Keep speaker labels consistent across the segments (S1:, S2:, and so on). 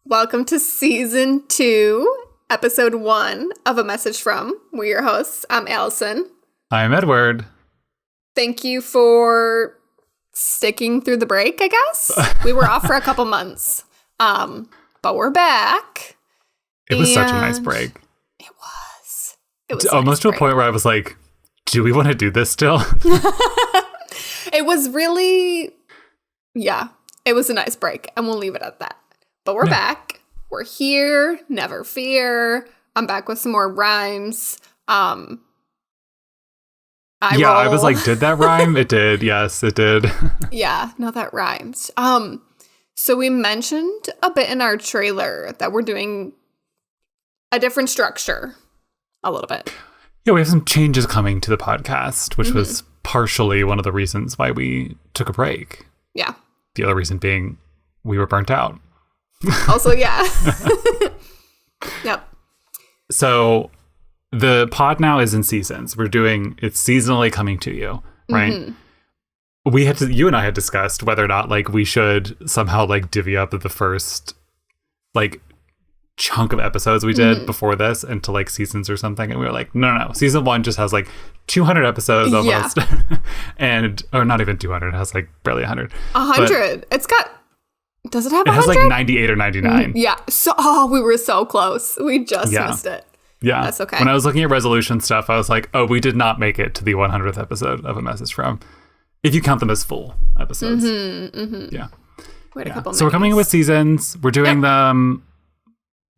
S1: Welcome to Season 2, Episode 1 of A Message From. We're your hosts. I'm Alyson.
S2: I'm Edward.
S1: Thank you for sticking through the break, I guess. We were off for a couple months, but we're back.
S2: It was such a nice break.
S1: It was
S2: almost to a point where I was like, do we want to do this still?
S1: It was really, it was a nice break, and we'll leave it at that. But we're back. We're here. Never fear. I'm back with some more rhymes. I
S2: was like, did that rhyme? It did. Yes, it did.
S1: Yeah, no, that rhymes. So we mentioned a bit in our trailer that we're doing a different structure a little bit.
S2: Yeah, we have some changes coming to the podcast, which was partially one of the reasons why we took a break.
S1: Yeah.
S2: The other reason being we were burnt out.
S1: Also, yeah. Yep.
S2: So the pod now is in seasons. It's seasonally coming to you, right? Mm-hmm. You and I had discussed whether or not like we should somehow like divvy up the first like chunk of episodes we did before this into like seasons or something, and we were like, no. Season 1 just has like 200 episodes almost, or not even 200. It has like barely 100.
S1: 100. It's got. Does it have 100?
S2: It has like 98 or 99.
S1: Yeah. So, we were so close. We just missed it.
S2: Yeah.
S1: That's okay.
S2: When I was looking at resolution stuff, I was like, oh, we did not make it to the 100th episode of A Message From. If you count them as full episodes. Yeah.
S1: We had a couple
S2: So we're coming in with seasons. We're doing them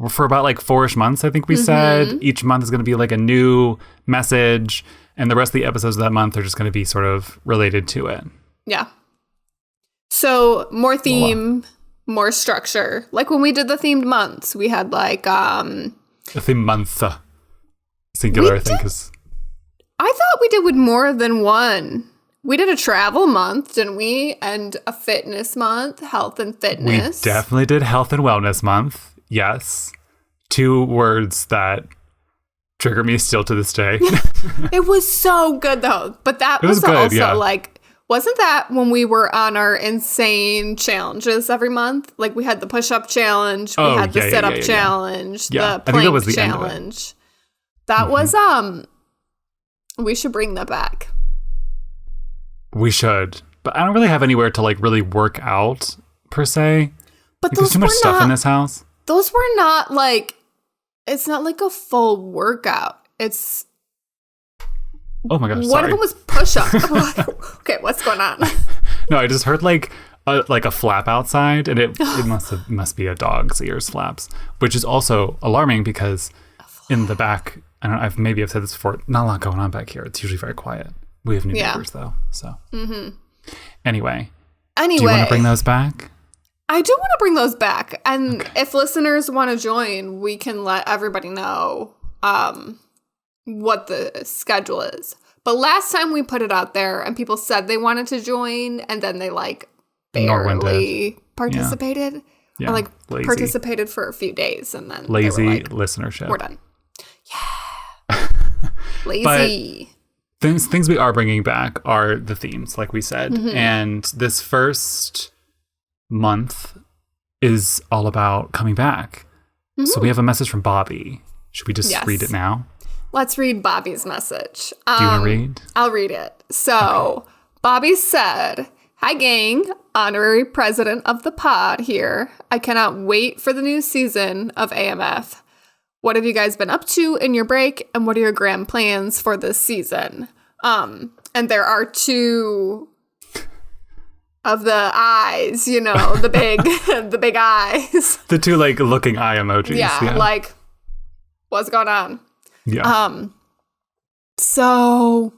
S2: for about like 4-ish months, I think we said. Each month is going to be like a new message. And the rest of the episodes of that month are just going to be sort of related to it.
S1: Yeah. So more theme, more structure. Like when we did the themed months, we had like
S2: a theme month, singular. I think is.
S1: I thought we did with more than one. We did a travel month, didn't we? And a fitness month, health and fitness.
S2: We definitely did health and wellness month. Yes, 2 words that trigger me still to this day.
S1: It was so good though, but that was
S2: good,
S1: also like. Wasn't that when we were on our insane challenges every month? Like we had the push-up challenge, we had the sit-up challenge, the plank challenge. That was we should bring that back.
S2: We should. But I don't really have anywhere to like really work out per se.
S1: But
S2: there's too much stuff in this house.
S1: Those were not like, it's not like a full workout. It's
S2: oh my gosh,
S1: one of them was push-up. Okay, what's going on?
S2: No, I just heard like a flap outside, and it must be a dog's ears flaps, which is also alarming because in the back, I don't know, maybe I've said this before, not a lot going on back here. It's usually very quiet. We have new neighbors though, so. Anyway, do you want to bring those back?
S1: I do want to bring those back, and if listeners want to join, we can let everybody know what the schedule is. But last time we put it out there and people said they wanted to join, and then they like barely participated or like lazy. Participated for a few days, and then
S2: lazy
S1: they were like,
S2: listenership.
S1: We're done. Yeah. Lazy.
S2: But things we are bringing back are the themes, like we said. And this first month is all about coming back. So we have a message from Bobby. Should we just read it now?
S1: Let's read Bobby's message.
S2: Do you want to read?
S1: I'll read it. So, Bobby said, "Hi, gang. Honorary president of the pod here. I cannot wait for the new season of AMF. What have you guys been up to in your break, and what are your grand plans for this season?" And there are 2 of the eyes, the big, the big eyes.
S2: The 2 like looking eye emojis.
S1: Yeah, like, what's going on?
S2: Yeah.
S1: So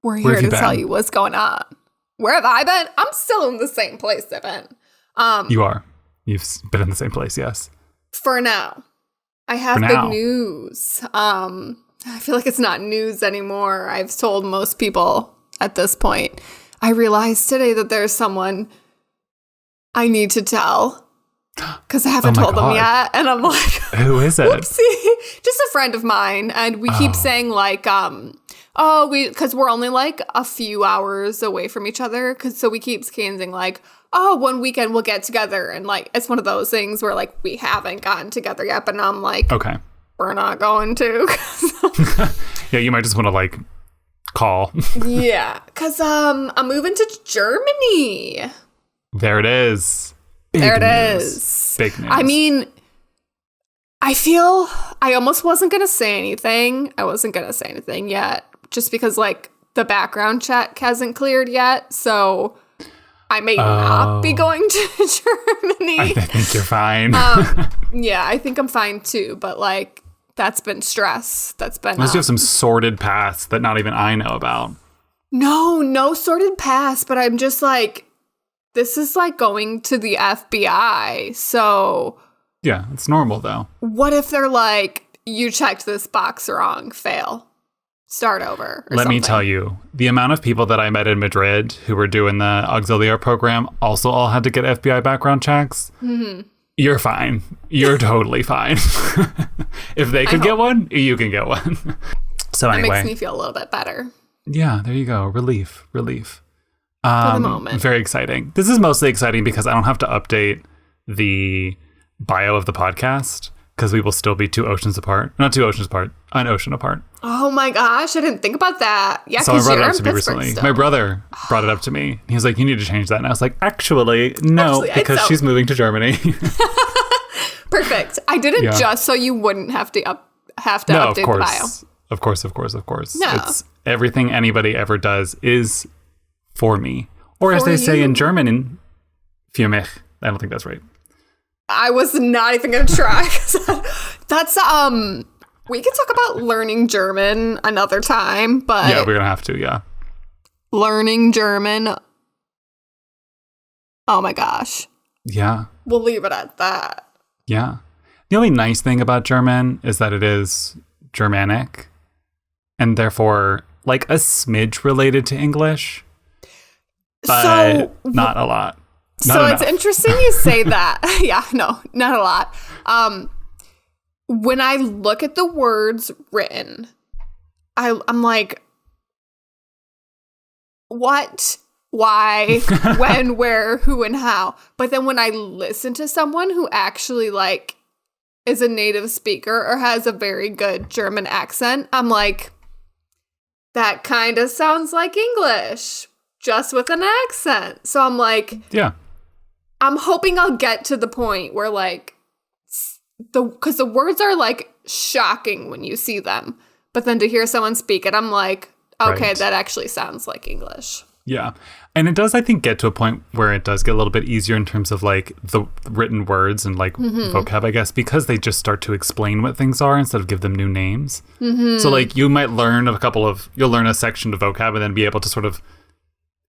S1: we're here to tell you what's going on. Where have I been? I'm still in the same place I've been.
S2: You are. You've been in the same place, yes.
S1: For now. I have big news. I feel like it's not news anymore. I've told most people at this point. I realized today that there's someone I need to tell. Because I haven't told them yet. And I'm like,
S2: who is it?
S1: Whoopsie. Just a friend of mine. And we keep saying like, oh, because we're only like a few hours away from each other. So we keep scanning like, oh, one weekend we'll get together. And like, it's one of those things where like we haven't gotten together yet. But now I'm like,
S2: okay,
S1: we're not going to.
S2: Yeah, you might just want to like call.
S1: Yeah, because I'm moving to Germany.
S2: There it is. Big
S1: there it
S2: news.
S1: is.
S2: Big news.
S1: I mean, I feel I almost wasn't going to say anything. I wasn't going to say anything yet, just because like the background check hasn't cleared yet. So I may not be going to Germany.
S2: I think you're fine.
S1: Yeah, I think I'm fine too. But like, that's been stress. That's been.
S2: Unless you have some sordid past that not even I know about.
S1: No sordid past. But I'm just like, this is like going to the FBI. So.
S2: Yeah, it's normal though.
S1: What if they're like, you checked this box wrong, fail, start over?
S2: Let me tell you, the amount of people that I met in Madrid who were doing the auxiliary program also all had to get FBI background checks. Mm-hmm. You're fine. You're totally fine. If they could get one, you can get one. So anyway.
S1: That makes me feel a little bit better.
S2: Yeah, there you go. Relief.
S1: For the moment.
S2: Very exciting. This is mostly exciting because I don't have to update the bio of the podcast because we will still be 2 oceans apart. Not 2 oceans apart, an ocean apart.
S1: Oh my gosh, I didn't think about that. Yeah,
S2: so I brought it up to me
S1: Pittsburgh
S2: recently.
S1: still.
S2: My brother brought it up to me. He was like, you need to change that. And I was like, actually, no, because she's moving to Germany.
S1: Perfect. I did it just so you wouldn't have to update the bio.
S2: Of course.
S1: No.
S2: It's everything anybody ever does is for me. Or as they say in German, für mich. I don't think that's right.
S1: I was not even going to try. That's, we can talk about learning German another time, but.
S2: Yeah, we're going to have to, yeah.
S1: Learning German. Oh my gosh.
S2: Yeah.
S1: We'll leave it at that.
S2: Yeah. The only nice thing about German is that it is Germanic and therefore like a smidge related to English, but not a lot. Not enough.
S1: It's interesting you say that. Yeah, no, not a lot. When I look at the words written, I'm like, what, why, when, where, who, and how. But then when I listen to someone who actually like is a native speaker or has a very good German accent, I'm like, that kind of sounds like English, just with an accent. So I'm like,
S2: yeah.
S1: I'm hoping I'll get to the point where like, because the words are like shocking when you see them, but then to hear someone speak it, I'm like, okay, that actually sounds like English.
S2: Yeah. And it does, I think, get to a point where it does get a little bit easier in terms of like the written words and like vocab, I guess, because they just start to explain what things are instead of give them new names. Mm-hmm. So like you might learn you'll learn a section of vocab and then be able to sort of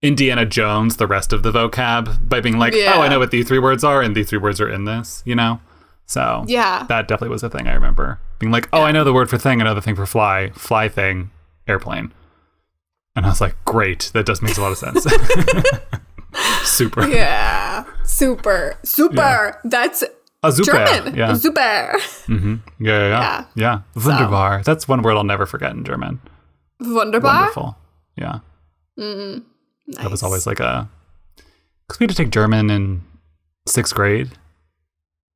S2: Indiana Jones the rest of the vocab by being like, oh, I know what these 3 words are and these 3 words are in this, you know? So yeah, that definitely was a thing I remember. Being like, oh, I know the word for thing, another thing for fly thing, airplane. And I was like, great, that does make a lot of sense. Super.
S1: Yeah. Super. Yeah. That's
S2: a super.
S1: German.
S2: Yeah.
S1: Super.
S2: Mm-hmm. Yeah. Wunderbar. That's one word I'll never forget in German.
S1: Wunderbar?
S2: Wonderful. Yeah.
S1: Nice.
S2: That was always like because we had to take German in 6th grade.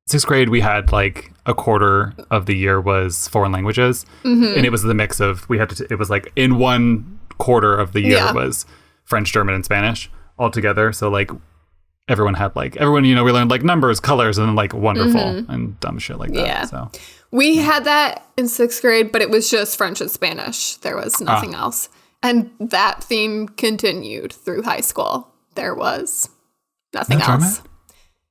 S2: 6th grade, we had like a quarter of the year was foreign languages. Mm-hmm. And it was the mix of, it was like in one quarter of the year was French, German, and Spanish all together. So like everyone, we learned like numbers, colors, and then like wonderful and dumb shit like that. Yeah. So
S1: we had that in 6th grade, but it was just French and Spanish. There was nothing else. And that theme continued through high school. There was nothing else.
S2: German?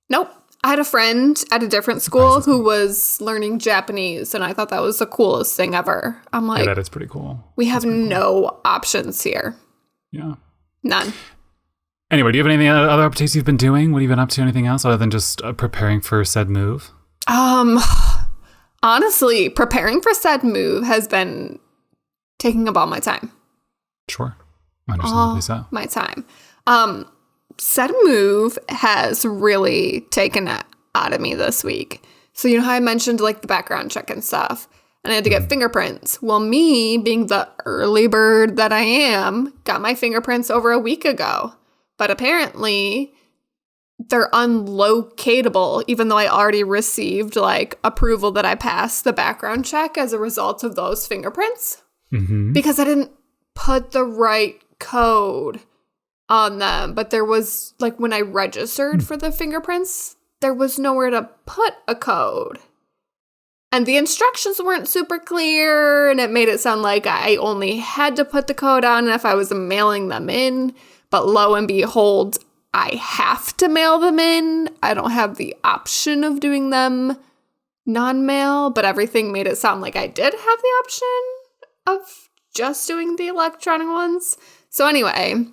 S1: Nope. I had a friend at a different school who was learning Japanese, and I thought that was the coolest thing ever. I'm like,
S2: that is pretty cool.
S1: We have no options here.
S2: Yeah.
S1: None.
S2: Anyway, do you have any other updates you've been doing? What have you been up to? Anything else other than just preparing for said move?
S1: Honestly, preparing for said move has been taking up all my time.
S2: Sure. Understandably so.
S1: My time. Said move has really taken it out of me this week. So you know how I mentioned like the background check and stuff? and I had to get fingerprints. Well, me, being the early bird that I am, got my fingerprints over a week ago. But apparently, they're unlocatable, even though I already received, like, approval that I passed the background check as a result of those fingerprints. Because I didn't put the right code on them. But there was, like, when I registered for the fingerprints, there was nowhere to put a code. And the instructions weren't super clear, and it made it sound like I only had to put the code on if I was mailing them in. But lo and behold, I have to mail them in. I don't have the option of doing them non-mail, but everything made it sound like I did have the option of just doing the electronic ones. So anyway,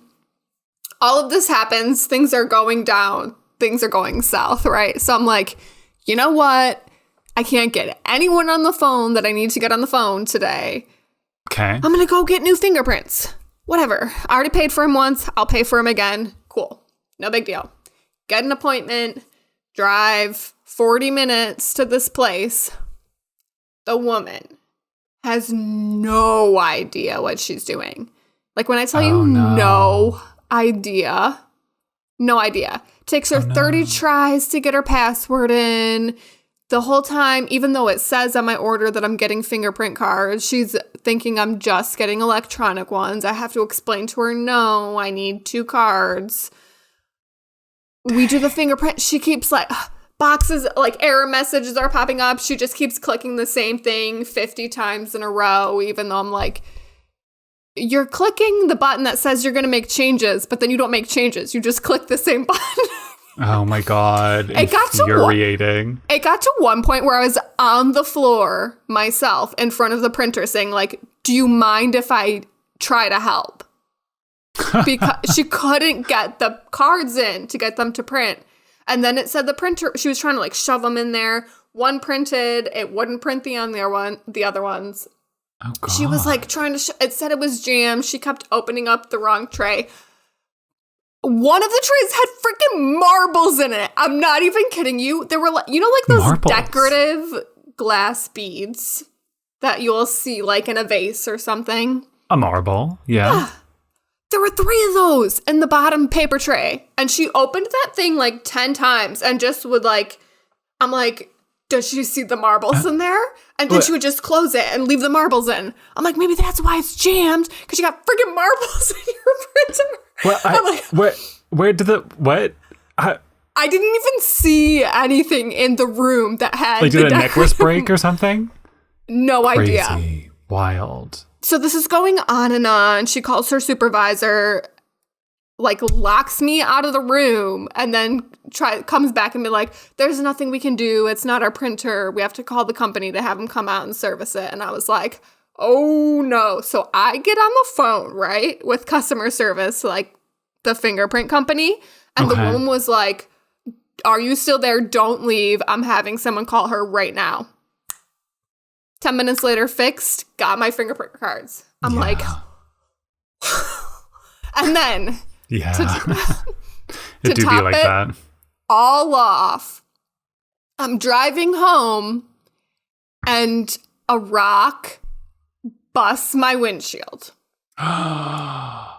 S1: all of this happens. Things are going down. Things are going south, right? So I'm like, you know what? I can't get anyone on the phone that I need to get on the phone today.
S2: Okay.
S1: I'm going to go get new fingerprints. Whatever. I already paid for him once. I'll pay for him again. Cool. No big deal. Get an appointment. Drive 40 minutes to this place. The woman has no idea what she's doing. Like, when I tell you no idea. Takes her 30 tries to get her password in. The whole time, even though it says on my order that I'm getting fingerprint cards, she's thinking I'm just getting electronic ones. I have to explain to her, no, I need 2 cards. We do the fingerprint. She keeps, like, boxes, like, error messages are popping up. She just keeps clicking the same thing 50 times in a row, even though I'm like, you're clicking the button that says you're going to make changes, but then you don't make changes. You just click the same button.
S2: Oh my God. Infuriating.
S1: It got to one point where I was on the floor myself in front of the printer saying, like, do you mind if I try to help? Because she couldn't get the cards in to get them to print. And then it said the printer, she was trying to, like, shove them in there. One printed, it wouldn't print the other ones.
S2: Oh God.
S1: She was, like, trying to, it said it was jammed. She kept opening up the wrong tray. One of the trays had freaking marbles in it. I'm not even kidding you. There were, like, you know, like those
S2: marbles.
S1: Decorative glass beads that you'll see, like, in a vase or something.
S2: A marble, yeah.
S1: There were 3 of those in the bottom paper tray. And she opened that thing, like, 10 times and just would, like, I'm like, does she see the marbles in there? And then she would just close it and leave the marbles in. I'm like, maybe that's why it's jammed, because you got freaking marbles in your printer.
S2: Where did the, what?
S1: I didn't even see anything in the room that had,
S2: like, did a necklace break or something?
S1: No idea.
S2: Crazy. Wild.
S1: So this is going on and on. She calls her supervisor, like, locks me out of the room, and then comes back and be like, there's nothing we can do. It's not our printer. We have to call the company to have them come out and service it. And I was like, oh no. So I get on the phone, right, with customer service, like the fingerprint company. And the woman was like, are you still there? Don't leave. I'm having someone call her right now. 10 minutes later, fixed, got my fingerprint cards. I'm like, and then
S2: it do be like that.
S1: All off, I'm driving home and a rock busts my windshield.
S2: Oh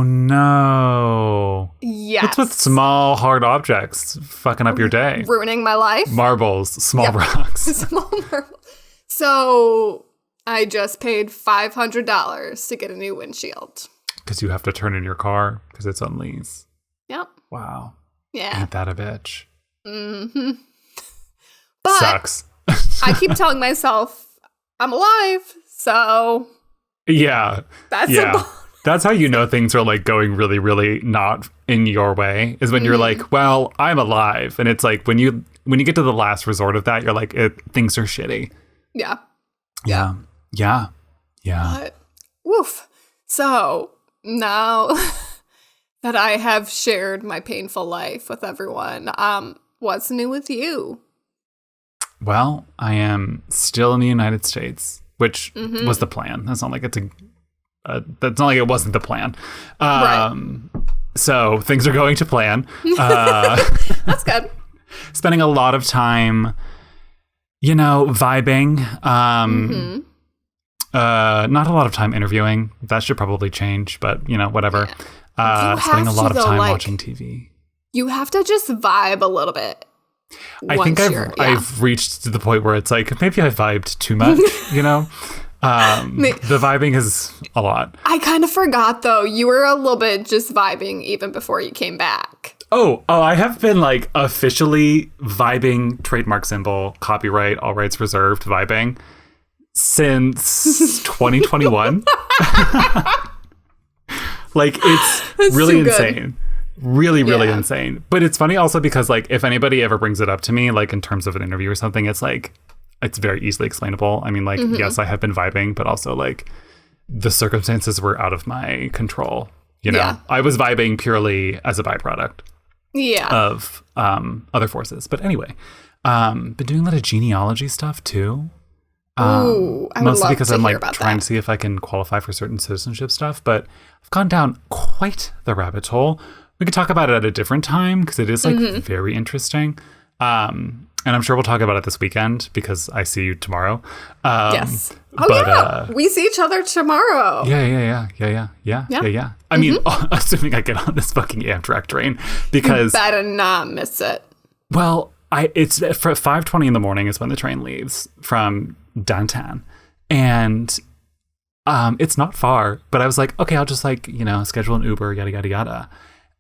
S2: no.
S1: Yes.
S2: What's with small hard objects fucking up your day?
S1: Ruining my life.
S2: Marbles, small rocks.
S1: Small marbles. So I just paid $500 to get a new windshield.
S2: Because you have to turn in your car because it's on lease.
S1: Yep.
S2: Wow.
S1: Yeah.
S2: Ain't that a bitch?
S1: Mm-hmm. But
S2: sucks.
S1: I keep telling myself I'm alive, so
S2: yeah. That's how you know things are, like, going really, really not in your way, is when you're like, well, I'm alive. And it's like when you get to the last resort of that, you're like, things are shitty.
S1: Yeah. But, woof. So now that I have shared my painful life with everyone, what's new with you?
S2: Well, I am still in the United States, which was the plan. That's not like it's that's not like it wasn't the plan.
S1: Right.
S2: So things are going to plan.
S1: That's good.
S2: Spending a lot of time, Vibing. Not a lot of time interviewing. That should probably change, but whatever. Spending a lot of time watching TV.
S1: You have to just vibe a little bit.
S2: I think I've reached to the point where it's like, maybe I vibed too much, The vibing is a lot.
S1: I kind of forgot, though. You were a little bit just vibing even before you came back.
S2: Oh, I have been like officially vibing, trademark symbol, copyright, all rights reserved, vibing since 2021. Like, it's really insane. Really insane. But it's funny also because, like, if anybody ever brings it up to me, like in terms of an interview or something, it's like, it's very easily explainable. I mean, like, yes, I have been vibing, but also like the circumstances were out of my control. I was vibing purely as a byproduct of other forces. But anyway, been doing a lot of genealogy stuff too.
S1: Ooh, I would
S2: mostly
S1: love
S2: because
S1: to
S2: I'm
S1: hear
S2: like
S1: about
S2: trying
S1: that.
S2: to see if I can qualify for certain citizenship stuff, but I've gone down quite the rabbit hole. We could talk about it at a different time because it is like very interesting. And I'm sure we'll talk about it this weekend because I see you tomorrow.
S1: Yes. We see each other tomorrow.
S2: Yeah. I mean, assuming I get on this fucking Amtrak train because
S1: you better not miss it.
S2: Well, it's for 5:20 in the morning is when the train leaves from downtown, and it's not far. But I was like, okay, I'll just like schedule an Uber, yada yada yada.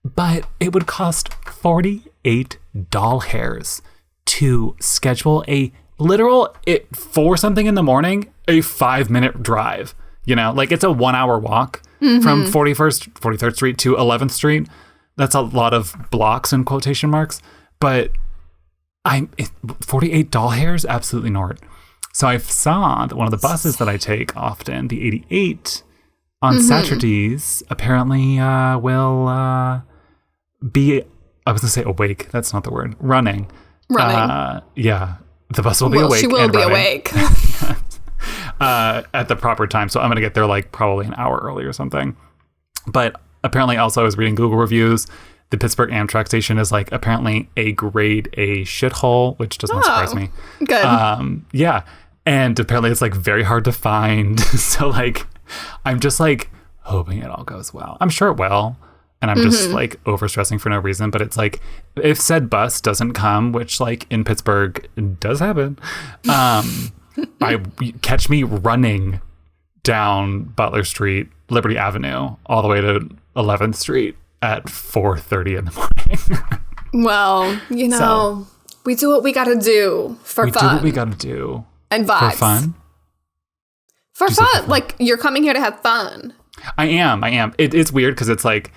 S2: But it would cost $48 to schedule a literal for something in the morning, a 5-minute drive. Like it's a 1-hour walk from 43rd Street to 11th Street. That's a lot of blocks in quotation marks, but $48, absolutely not. So I saw that one of the buses that I take often, the 88, on Saturdays, apparently will be, I was going to say awake. That's not the word. Running. Yeah. The bus will be awake.
S1: She will be awake.
S2: At the proper time. So I'm going to get there like probably an hour early or something. But apparently also I was reading Google reviews. The Pittsburgh Amtrak station is like apparently a grade A shithole, which does not surprise me.
S1: Good.
S2: Yeah. And apparently it's like very hard to find. So like, I'm just like hoping it all goes well. I'm sure it will. And I'm just like overstressing for no reason. But it's like, if said bus doesn't come, which like in Pittsburgh does happen, catch me running down Butler Street, Liberty Avenue, all the way to 11th Street at 4:30 in the morning.
S1: Well, so, we do what we got to do for fun.
S2: We do what we got to do.
S1: And vibes.
S2: For fun?
S1: For fun. Like, you're coming here to have fun.
S2: I am. It's weird because it's like,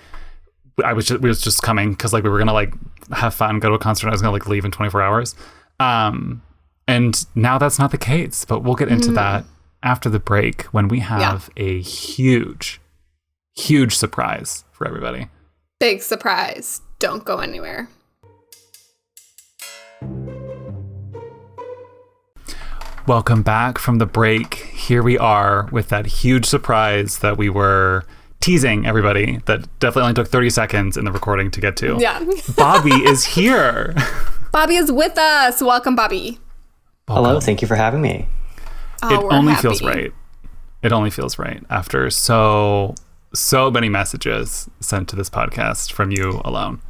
S2: we was just coming because like we were going to like have fun, go to a concert. I was going to like leave in 24 hours. And now that's not the case, but we'll get into that after the break when we have a huge surprise for everybody.
S1: Big surprise. Don't go anywhere.
S2: Welcome back from the break. Here we are with that huge surprise that we were teasing everybody that definitely only took 30 seconds in the recording to get to.
S1: Yeah.
S2: Bobby is here.
S1: Bobby is with us. Welcome, Bobby.
S3: Hello. Thank you for having me.
S2: It only feels right. It only feels right after so many messages sent to this podcast from you alone.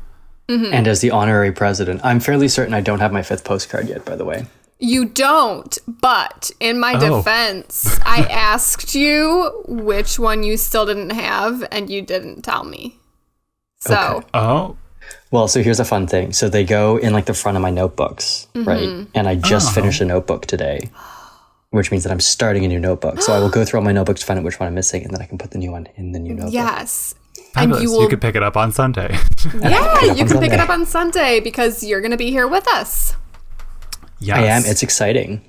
S3: And as the honorary president, I'm fairly certain I don't have my 5th postcard yet, by the way.
S1: You don't, but in my defense, I asked you which one you still didn't have, and you didn't tell me. So.
S2: Okay. Oh.
S3: Well, so here's a fun thing. So they go in like the front of my notebooks, right? And I just finished a notebook today, which means that I'm starting a new notebook. So I will go through all my notebooks to find out which one I'm missing, and then I can put the new one in the new notebook.
S1: Yes.
S2: Fabulous. And you could pick it up on Sunday.
S1: Yeah, you can pick it up on Sunday because you're going to be here with us.
S2: Yes.
S3: I am. It's exciting.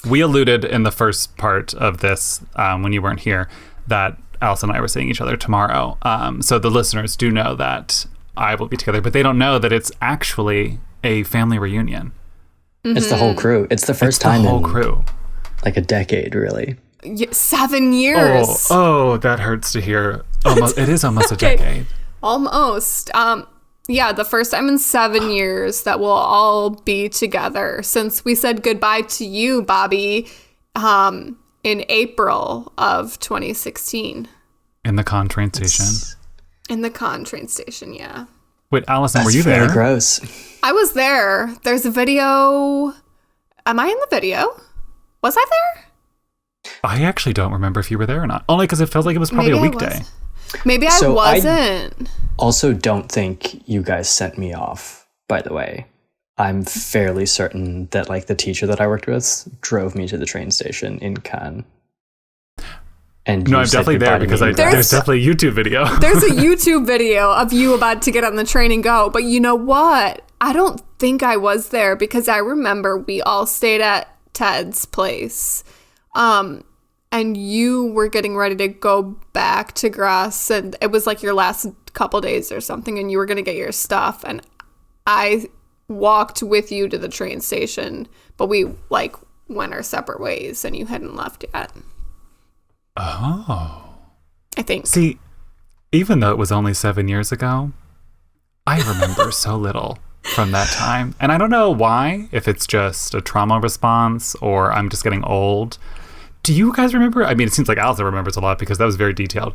S2: We alluded in the first part of this when you weren't here that Alyson and I were seeing each other tomorrow. So the listeners do know that I will be together, but they don't know that it's actually a family reunion.
S3: It's the whole crew. It's the first time
S2: the whole
S3: in
S2: crew.
S3: Like a decade, really.
S1: 7 years.
S2: Oh, that hurts to hear. Almost, it is almost a decade.
S1: Almost. Yeah, the first time in 7 years that we'll all be together since we said goodbye to you, Bobby, in April of 2016.
S2: In the Con train station.
S1: In the Con train station, yeah.
S2: Wait, Alyson, were
S3: That's
S2: you
S3: very
S2: there?
S3: gross.
S1: I was there. There's a video. Am I in the video? Was I there?
S2: I actually don't remember if you were there or not. Only because it felt like it was probably
S1: Maybe
S2: a
S1: I
S2: weekday.
S1: Maybe I
S3: So I-
S1: wasn't.
S3: Also, don't think you guys sent me off, by the way. I'm fairly certain that like the teacher that I worked with drove me to the train station in Cannes. And
S2: No,
S3: you
S2: I'm
S3: said
S2: definitely there
S3: goodbye to
S2: because
S3: me.
S2: there's definitely a YouTube video.
S1: There's a YouTube video of you about to get on the train and go. But you know what? I don't think I was there because I remember we all stayed at Ted's place. And you were getting ready to go back to Grasse, and it was like your last couple days or something, and you were going to get your stuff. And I walked with you to the train station, but we like went our separate ways, and you hadn't left yet.
S2: Oh.
S1: I think.
S2: See, even though it was only 7 years ago, I remember so little from that time. And I don't know why, if it's just a trauma response or I'm just getting old. Do you guys remember? I mean, it seems like Alyson remembers a lot because that was very detailed.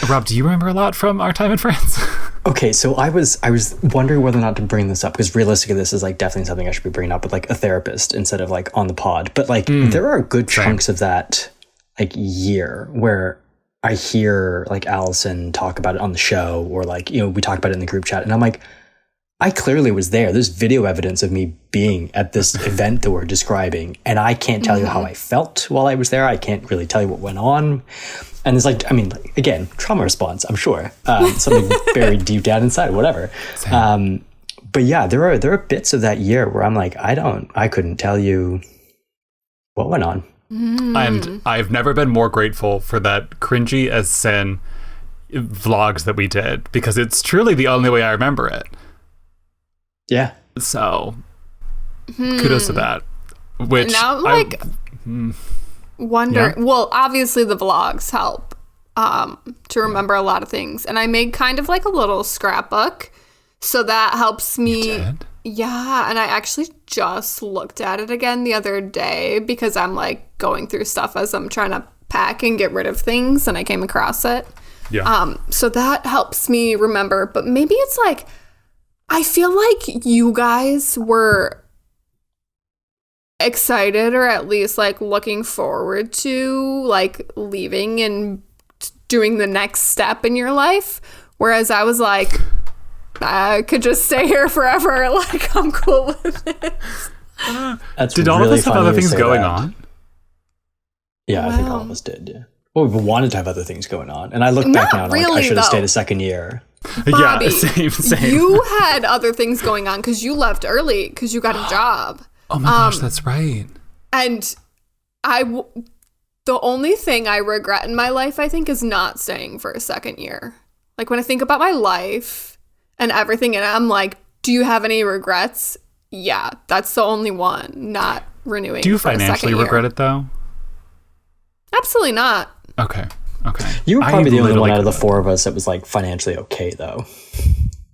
S2: Rob, do you remember a lot from our time in France?
S3: Okay, so I was wondering whether or not to bring this up because realistically, this is like definitely something I should be bringing up with like a therapist instead of like on the pod. But like, there are good chunks of that like year where I hear like Alyson talk about it on the show, or like, you know, we talk about it in the group chat, and I'm like, I clearly was there. There's video evidence of me being at this event that we're describing, and I can't tell you how I felt while I was there. I can't really tell you what went on. And it's like, I mean, like, again, trauma response, I'm sure. Something buried deep down inside, whatever. But yeah, there are bits of that year where I'm like, I couldn't tell you what went on.
S2: And I've never been more grateful for that cringy as sin vlogs that we did, because it's truly the only way I remember it.
S3: Yeah.
S2: So kudos to that. Which
S1: Now I'm like wondering. Well, obviously the vlogs help to remember a lot of things, and I made kind of like a little scrapbook, so that helps me.
S2: You did?
S1: Yeah, and I actually just looked at it again the other day because I'm like going through stuff as I'm trying to pack and get rid of things, and I came across it.
S2: Yeah.
S1: So that helps me remember. But maybe it's like, I feel like you guys were excited, or at least like looking forward to like leaving and doing the next step in your life, whereas I was like, I could just stay here forever. Like, I'm cool with it.
S3: That's
S2: Did all
S3: really
S2: of us have
S3: funny
S2: other
S3: you
S2: things
S3: say
S2: going
S3: that.
S2: on?
S3: Yeah, I think all of us did, yeah. Well, we wanted to have other things going on. And I look back
S1: Not
S3: now and I'm like, I
S1: really,
S3: should have
S1: though.
S3: stayed a second year.
S1: Bobby,
S2: Yeah, same.
S1: You had other things going on because you left early because you got a job.
S2: Oh my gosh, that's right.
S1: And the only thing I regret in my life, I think, is not staying for a second year. Like, when I think about my life and everything, and I'm like, do you have any regrets? Yeah, that's the only one, not renewing.
S2: Do you
S1: for a
S2: financially
S1: second year.
S2: regret it though?
S1: Absolutely not.
S2: Okay.
S3: You were probably
S2: I
S3: the only one
S2: literally
S3: out of the
S2: could.
S3: four of us that was like financially okay, though.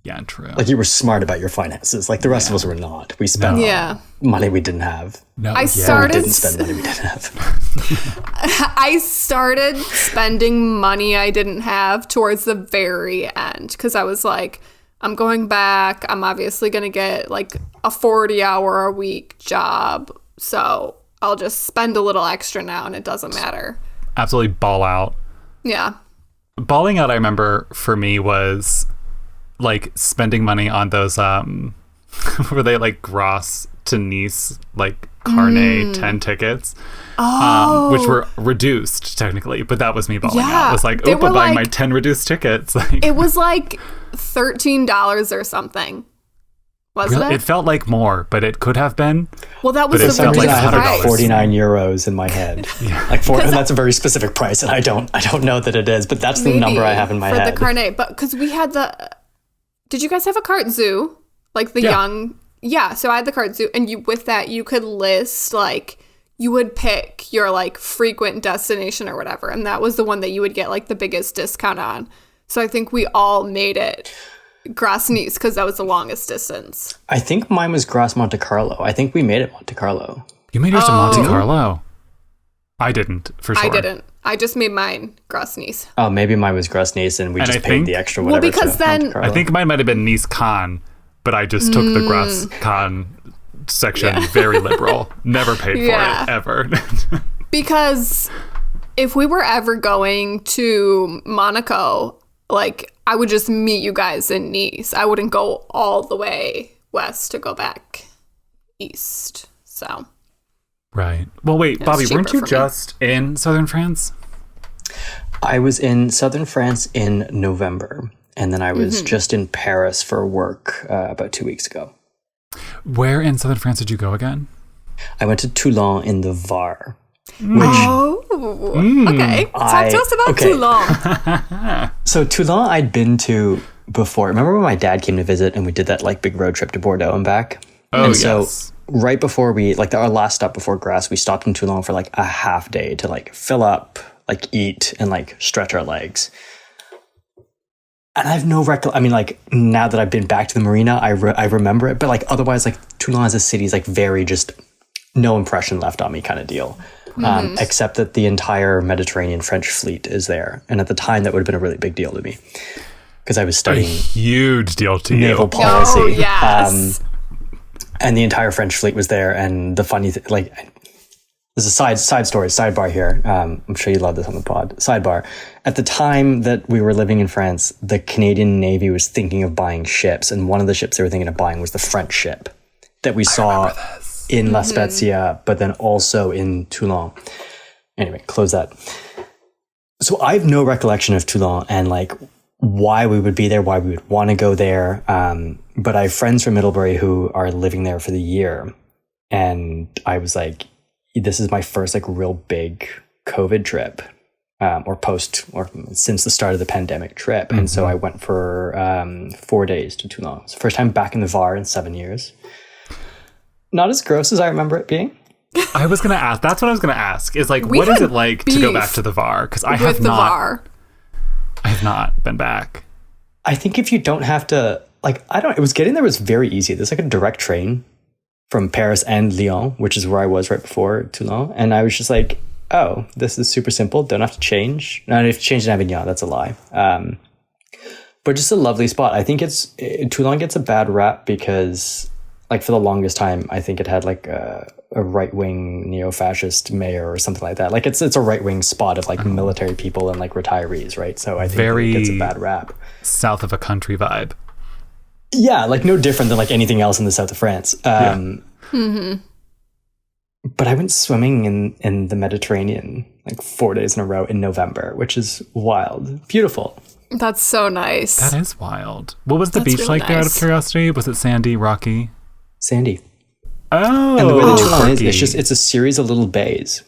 S2: Yeah, true.
S3: Like, you were smart about your finances. Like, the rest of us were not. We spent
S1: Yeah.
S3: money we didn't have.
S2: No,
S1: I
S3: We
S1: started-
S3: didn't spend money we didn't have.
S1: I started spending money I didn't have towards the very end because I was like, I'm going back. I'm obviously going to get like a 40-hour-a-week job. So I'll just spend a little extra now and it doesn't matter.
S2: Absolutely ball out.
S1: Yeah.
S2: Balling out, I remember for me was like spending money on those were they like Gross to Nice like Carnet 10 tickets, which were reduced technically, but that was me balling out. It was like,
S1: They
S2: oop,
S1: were
S2: I'm buying my
S1: like-
S2: 10 reduced tickets. Like,
S1: It was like $13 or something. Wasn't
S2: really,
S1: it?
S2: it felt like more, but it could have been.
S1: Well, that was
S2: but it
S1: the
S3: For some
S2: felt
S3: reason,
S2: like
S3: I have like
S1: price.
S2: $100.
S3: 49 euros in my head. Like, and that's a very specific price, and I don't know that it is, but that's the number I have in my
S1: for
S3: head.
S1: the Carnet. But because we had did you guys have a cart zoo? Like the young, yeah. So I had the cart zoo, and with that you could list like, you would pick your like frequent destination or whatever, and that was the one that you would get like the biggest discount on. So I think we all made it Grasse-Nice because that was the longest distance.
S3: I think mine was Grasse Monte Carlo. I think we made it Monte Carlo.
S2: You made yours to Monte Carlo. I didn't, for sure.
S1: I didn't. I just made mine Grasse-Nice.
S3: Oh, maybe mine was Grasse-Nice and we just paid the extra whatever.
S1: Well, because then
S2: I think mine might have been Nice-Cannes, but I just took the Grasse-Cannes section very liberal. Never paid for it, ever.
S1: Because if we were ever going to Monaco, like, I would just meet you guys in Nice. I wouldn't go all the way west to go back east. So...
S2: Right. Well, wait, Bobby, weren't you just in southern France?
S3: I was in southern France in November, and then I was just in Paris for work about 2 weeks ago.
S2: Where in southern France did you go again?
S3: I went to Toulon in the Var.
S1: Okay. Talk to us about Toulon.
S3: So Toulon I'd been to before. Remember when my dad came to visit and we did that like big road trip to Bordeaux and back?
S2: Oh,
S3: and
S2: yes.
S3: Right before we, like our last stop before Grasse, we stopped in Toulon for like a half day to like fill up, like eat and like stretch our legs. And I have no I mean, like now that I've been back to the marina, I remember it. But like otherwise, like Toulon as a city is like very just no impression left on me kind of deal. Except that the entire Mediterranean French fleet is there. And at the time, that would have been a really big deal to me. Because I was studying
S2: a huge deal to
S3: naval policy.
S1: Oh, yes.
S3: And the entire French fleet was there. And the funny thing, like, there's a sidebar here. I'm sure you love this on the pod. Sidebar. At the time that we were living in France, the Canadian Navy was thinking of buying ships. And one of the ships they were thinking of buying was the French ship that we saw in La Spezia, but then also in Toulon. Anyway, close that. So I have no recollection of Toulon and like why we would be there, why we would want to go there. But I have friends from Middlebury who are living there for the year. And I was like, this is my first like real big COVID trip, or since the start of the pandemic trip. And so I went for 4 days to Toulon. It's the first time back in the Var in 7 years. Not as gross as I remember it being.
S2: I was going to ask. That's what I was going to ask. Is like, what is it like to go back to the Var? Because I have not been back.
S3: I think if you don't have to, like, it was getting there was very easy. There's like a direct train from Paris and Lyon, which is where I was right before Toulon. And I was just like, oh, this is super simple. Don't have to change. No, I have to change in Avignon. That's a lie. But just a lovely spot. I think Toulon gets a bad rap because, like, for the longest time, I think it had like a right-wing neo-fascist mayor or something like that. Like it's a right-wing spot of like military people and like retirees, right? So I think it gets a bad rap. South
S2: of a country vibe.
S3: Yeah, like no different than like anything else in the south of France. But I went swimming in the Mediterranean like 4 days in a row in November, which is wild. Beautiful.
S1: That's so nice.
S2: That is wild. What was the beach really like there out of curiosity? Was it sandy, rocky?
S3: Sandy.
S2: Oh,
S3: and the way the Toulon is, it's a series of little bays.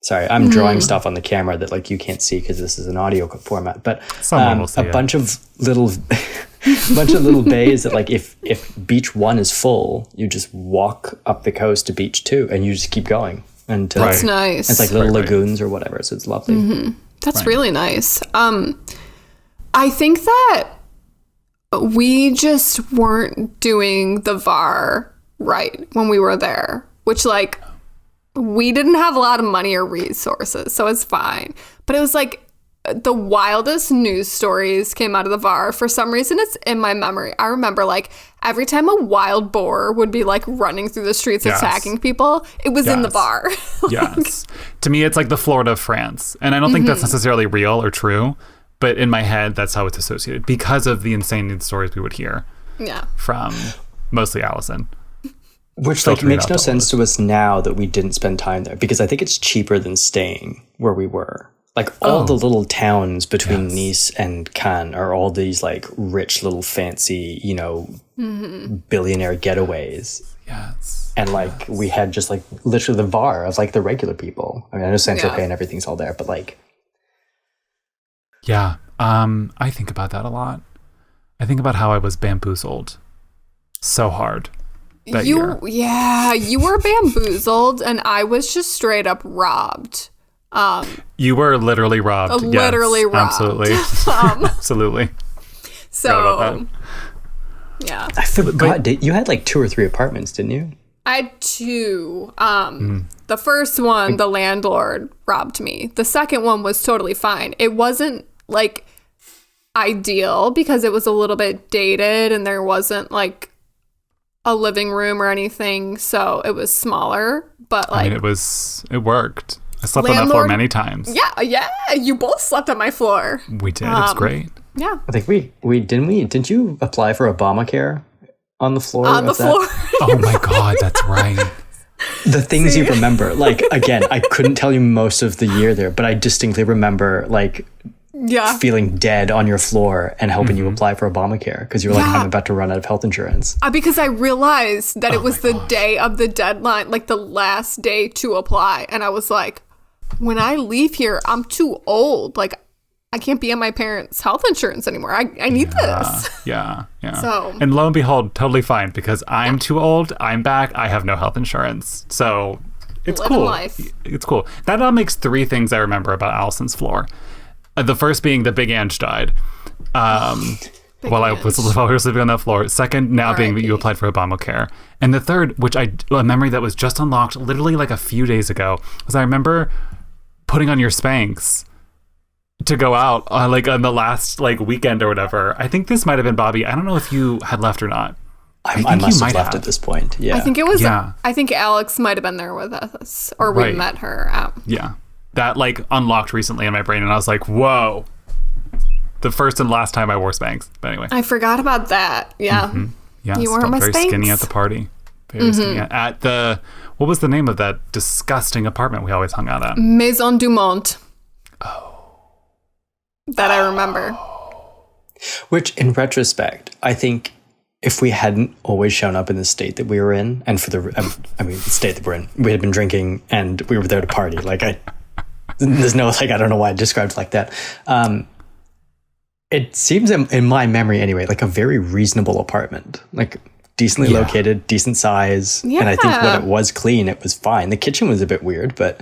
S3: Sorry, I'm drawing stuff on the camera that like you can't see because this is an audio format. But a bunch of little bays that like if beach 1 is full, you just walk up the coast to beach 2 and you just keep going until
S1: that's nice.
S3: It's like little lagoons or whatever, so it's lovely.
S1: That's really nice. I think that we just weren't doing the Var right when we were there, which like we didn't have a lot of money or resources, so it's fine. But it was like the wildest news stories came out of the Var. For some reason, it's in my memory. I remember like every time a wild boar would be like running through the streets attacking people, it was in the Var.
S2: Yes. To me, it's like the Florida of France. And I don't think that's necessarily real or true, but in my head, that's how it's associated because of the insane news stories we would hear from mostly Alyson.
S3: Which like makes no sense to us now that we didn't spend time there, because I think it's cheaper than staying where we were. Like all the little towns between Nice and Cannes are all these like rich little fancy, you know, billionaire getaways.
S2: Yes.
S3: And like we had just like literally the Var of like the regular people. I mean, I know Saint-Tropez and everything's all there, but like.
S2: Yeah. I think about that a lot. I think about how I was bamboozled so hard. You were bamboozled and I was just straight up robbed. You were literally robbed.
S1: Literally robbed.
S2: Absolutely. Absolutely.
S1: So Yeah.
S3: I forgot. You had like 2 or 3 apartments, didn't you?
S1: I had 2. The first one, the landlord robbed me. The second one was totally fine. It wasn't like ideal because it was a little bit dated and there wasn't like a living room or anything, so it was smaller. But like,
S2: I mean, it worked. I slept on that floor many times.
S1: Yeah, you both slept on my floor.
S2: We did. It's great.
S1: Yeah,
S3: I think we didn't you apply for Obamacare on the floor?
S1: on the floor.
S2: Oh my God, that's right.
S3: The things you remember, like, again, I couldn't tell you most of the year there, but I distinctly remember like feeling dead on your floor and helping you apply for Obamacare because you were like, I'm about to run out of health insurance.
S1: Because I realized that it was the day of the deadline, like the last day to apply. And I was like, when I leave here, I'm too old. Like, I can't be on my parents' health insurance anymore. I need this.
S2: Yeah.
S1: So,
S2: and lo and behold, totally fine because I'm too old. I'm back. I have no health insurance. So it's
S1: living
S2: cool.
S1: life.
S2: It's cool. That all makes 3 things I remember about Allison's floor. The first being the Big Ange died while I was sleeping on that floor. Second, now being that you applied for Obamacare. And the third, which a memory that was just unlocked literally like a few days ago, was I remember putting on your Spanx to go out like on the last like weekend or whatever. I think this might have been Bobby. I don't know if you had left or not.
S3: I must have left at this point. Yeah.
S1: I think it was, I think Alex might have been there with us or we met her out.
S2: Yeah. That like unlocked recently in my brain and I was like, whoa. The first and last time I wore Spanx. But anyway.
S1: I forgot about that. Yeah.
S2: Mm-hmm. Yeah.
S1: You wore my
S2: very
S1: Spanx?
S2: Skinny at the party. Very skinny. At the, what was the name of that disgusting apartment we always hung out at?
S1: Maison du Monde. That I remember.
S3: Which, in retrospect, I think if we hadn't always shown up in the state that we were in, and for the state that we're in, we had been drinking and we were there to party. Like, there's no, like, I don't know why I described it like that. It seems, in my memory anyway, like a very reasonable apartment. Like, decently located, decent size.
S1: Yeah.
S3: And I think when it was clean, it was fine. The kitchen was a bit weird, but...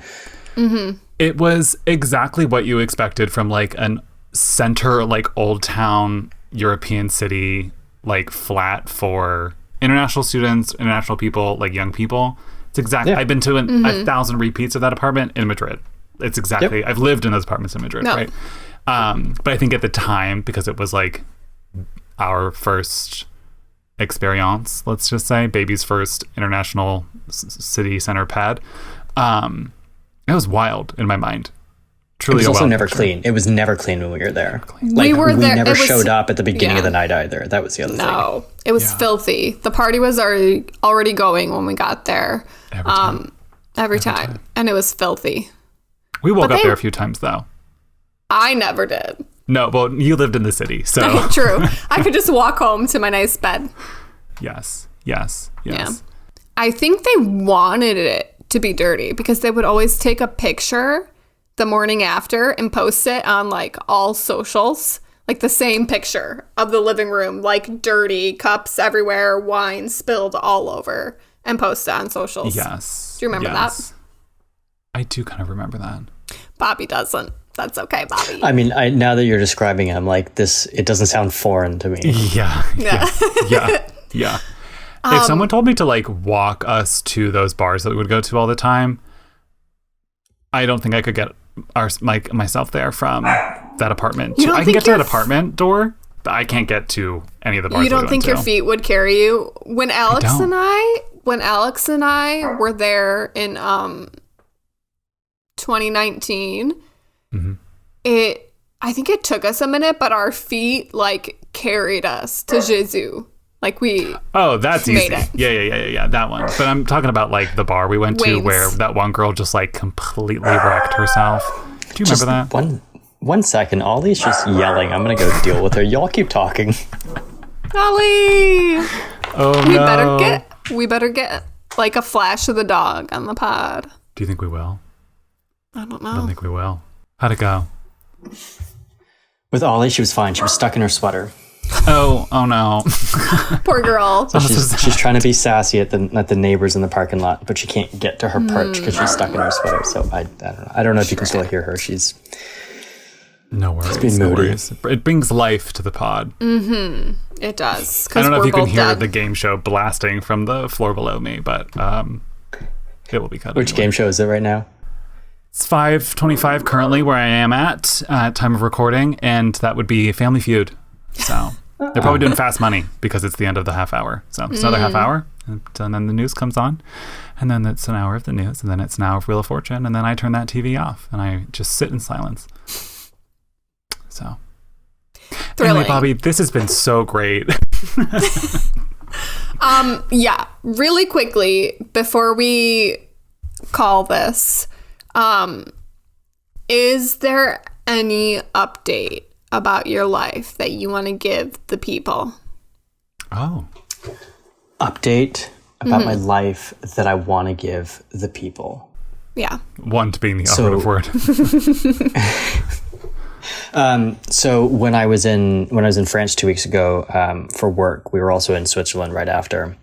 S2: It was exactly what you expected from like an center, like old town European city, like flat for international students, international people, like young people. It's exactly, I've been to 1,000 repeats of that apartment in Madrid. It's exactly, I've lived in those apartments in Madrid, right? But I think at the time, because it was like our first experience, let's just say, baby's first international city center pad, it was wild in my mind. Truly,
S3: it was also never clean. It was never clean when we were there. Like,
S1: we were there.
S3: We never showed up at the beginning of the night either. That was the other thing.
S1: No, it was filthy. The party was already going when we got there. Every time. And it was filthy.
S2: We woke up there a fefew times though.
S1: I never did.
S2: No, well, you lived in the city, so
S1: true. I could just walk home to my nice bed.
S2: Yes.
S1: Yeah. I think they wanted it to be dirty because they would always take a picture the morning after and post it on like all socials, like the same picture of the living room, like dirty, cups everywhere, wine spilled all over, and post it on socials.
S2: Yes.
S1: Do you remember that?
S2: I do kind of remember that.
S1: Bobby doesn't. That's okay, Bobby.
S3: I mean, now that you're describing it, I'm like, it doesn't sound foreign to me.
S2: Yeah. If someone told me to like walk us to those bars that we would go to all the time, I don't think I could get myself there from that apartment. I can get to that apartment door, but I can't get to any of the bars.
S1: You don't think your feet would carry you? When Alex and I were there in 2019, I think it took us a minute, but our feet like carried us to Jesus. Like we
S2: that's easy. Yeah, that one. But I'm talking about like the bar we went to where that one girl just like completely wrecked herself. Do you remember that?
S3: One second, Olly's just yelling. I'm gonna go deal with her. Y'all keep talking.
S1: Olly!
S2: Oh no.
S1: We better get like a flash of the dog on the pod.
S2: Do you think we will?
S1: I don't know.
S2: I don't think we will. How'd it go?
S3: With Olly, she was fine. She was stuck in her sweater.
S2: Oh no.
S1: Poor girl.
S3: So she's trying to be sassy at the neighbors in the parking lot, but she can't get to her perch because she's stuck in her sweater. So I don't know. I don't know if you can still hear her. She's
S2: No worries.
S3: been
S2: No
S3: moody.
S2: worries. It brings life to the pod.
S1: It does.
S2: I don't know if you can hear
S1: dead.
S2: the game show blasting from the floor below me, but it will be cut.
S3: Which
S2: anyway.
S3: game show is it right now?
S2: It's 5:25 currently where I am at time of recording, and that would be Family Feud. So they're probably doing fast money because it's the end of the half hour. So it's another half hour, and then the news comes on, and then it's an hour of the news, and then it's an hour of Wheel of Fortune, and then I turn that TV off, and I just sit in silence. So,
S1: Thrilling.
S2: anyway, Bobby, this has been so great.
S1: Yeah, really quickly before we call this, is there any update about your life that you want to give the people?
S2: Oh,
S3: Update about my life that I want to give the people.
S1: Yeah.
S2: one being the
S3: So-
S2: operative word.
S3: So when I was in France 2 weeks ago for work, we were also in Switzerland right after,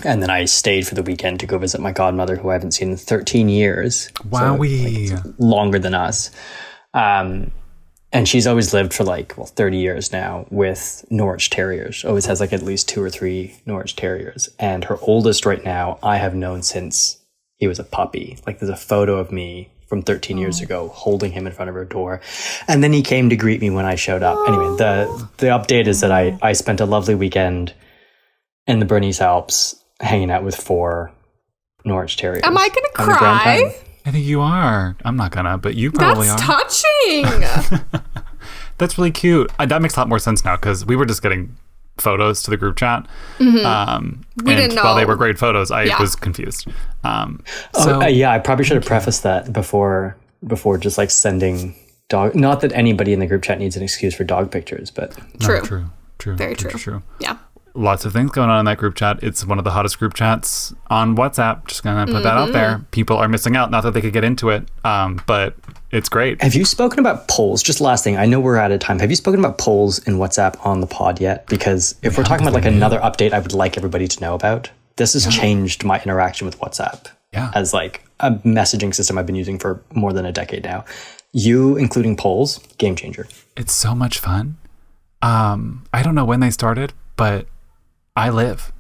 S3: and then I stayed for the weekend to go visit my godmother, who I haven't seen in 13 years.
S2: Wowee.
S3: Longer than us. And she's always lived for 30 years now with Norwich Terriers. Always has at least 2 or 3 Norwich Terriers. And her oldest right now, I have known since he was a puppy. There's a photo of me from 13 years ago holding him in front of her door. And then he came to greet me when I showed up. Anyway, the update is that I spent a lovely weekend in the Bernese Alps hanging out with 4 Norwich Terriers.
S1: Am I going to
S3: On the Grand
S1: cry?
S3: Time.
S2: I think you are. I'm not gonna, but you probably
S1: That's
S2: are.
S1: touching.
S2: That's really cute. That makes a lot more sense now because we were just getting photos to the group chat.
S1: We
S2: and
S1: didn't
S2: while they
S1: know.
S2: were great photos, I
S1: Yeah.
S2: was confused.
S3: Yeah, I probably should have prefaced that before just sending dog. Not that anybody in the group chat needs an excuse for dog pictures, but
S1: True.
S2: True.
S1: Very true. Yeah.
S2: Lots of things going on in that group chat. It's one of the hottest group chats on WhatsApp. Just gonna put that out there. People are missing out. Not that they could get into it, but it's great.
S3: have you spoken about polls? Just last thing, I know we're out of time. Have you spoken about polls in WhatsApp on the pod yet? Because if we're talking about another update, I would like everybody to know about. This has changed my interaction with WhatsApp.
S2: Yeah.
S3: As a messaging system I've been using for more than a decade now. You including polls, game changer.
S2: It's so much fun. I don't know when they started, but I live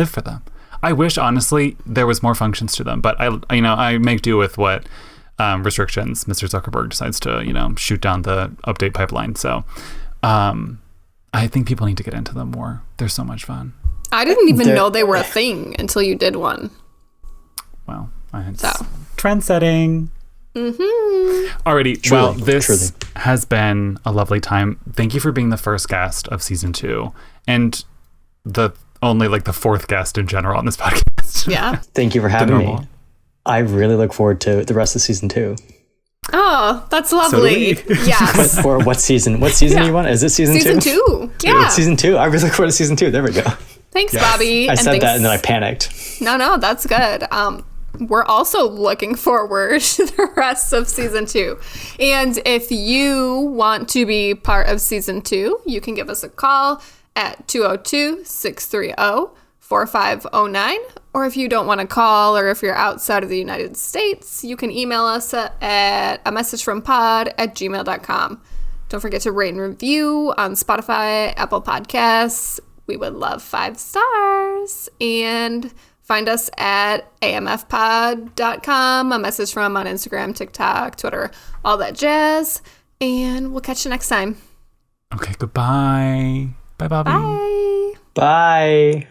S2: for them. I wish, honestly, there was more functions to them, but I make do with what restrictions Mr. Zuckerberg decides to, shoot down the update pipeline. So I think people need to get into them more. They're so much fun.
S1: I didn't even know they were a thing until you did one.
S2: Well, it's
S1: So.
S2: trend setting. Alrighty.
S3: Truly,
S2: Well, this
S3: truly.
S2: has been a lovely time. Thank you for being the first guest of season 2 and the only the 4th guest in general on this podcast.
S1: Yeah.
S3: Thank you for having me.
S2: normal.
S3: I really look forward to the rest of season 2.
S1: Oh, that's
S2: do
S1: lovely.
S2: we.
S1: Yes.
S3: Or what season? What season
S1: Yeah.
S3: you want? Is it season 2?
S1: Season 2. Yeah.
S3: Season 2. I really look forward to season 2. There we go.
S1: Thanks, Bobby.
S3: I said
S1: thanks-
S3: that and then I panicked.
S1: No, that's good. We're also looking forward to the rest of season 2. And if you want to be part of season 2, you can give us a call at 202-630-4509. Or if you don't want to call, or if you're outside of the United States, you can email us at a messagefrompod@gmail.com. Don't forget to rate and review on Spotify, Apple Podcasts. We would love 5 stars. And find us at amfpod.com, a message from on Instagram, TikTok, Twitter, all that jazz. And we'll catch you next time.
S2: Okay, goodbye. Bye, Bobby.
S1: Bye.
S3: Bye.